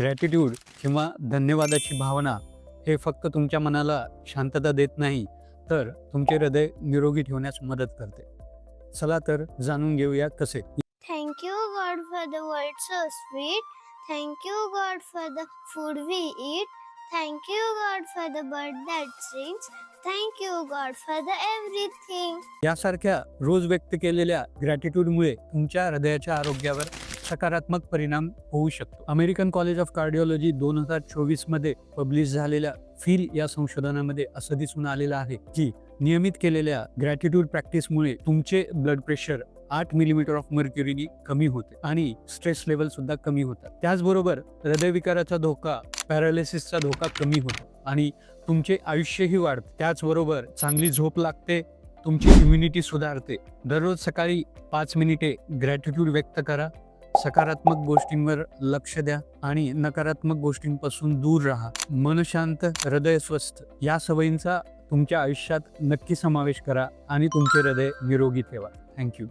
Gratitude किंवा धन्यवादाची भावना हे फक्त तुमच्या मनाला शांतता देत नाही, तर तुमचे हृदय निरोगी ठेवण्यास मदत करते. चला तर जाणून घेऊया कसे. Thank you, God, for the world so sweet. Thank you, God, for the food we eat. Thank you, God, for the bird that sings. Thank you, God, for the everything. यासारख्या रोज व्यक्त केलेल्या ग्रॅटिट्यूडमुळे तुमच्या हृदयाच्या आरोग्यावर सकारात्मक परिणाम होऊ शकतो. अमेरिकन कॉलेज ऑफ कार्डिओलॉजी 2024 मध्ये पब्लिश झालेल्या फील या संशोधनामध्ये असं दिसून आलेलं आहे की नियमित केलेल्या ग्रॅटिट्यूड प्रॅक्टिसमुळे तुमचे ब्लड प्रेशर 8 मिलीमीटर ऑफ मर्क्युरीनी कमी होते आणि स्ट्रेस लेवल सुद्धा कमी होतात. त्याचबरोबर हृदयविकाराचा धोका, पॅरालिसिसचा धोका कमी होतो आणि तुमचे आयुष्यही वाढते. त्याचबरोबर चांगली झोप लागते, तुमची इम्युनिटी सुधारते. दररोज सकाळी 5 मिनिटे ग्रॅटिट्यूड व्यक्त करा. सकारात्मक गोष्टींवर लक्ष द्या आणि नकारात्मक गोष्टींपासून दूर राहा. मन शांत, हृदय स्वस्थ या सवयींचा तुमच्या आयुष्यात नक्की समावेश करा आणि तुमचे हृदय निरोगी ठेवा. थँक्यू.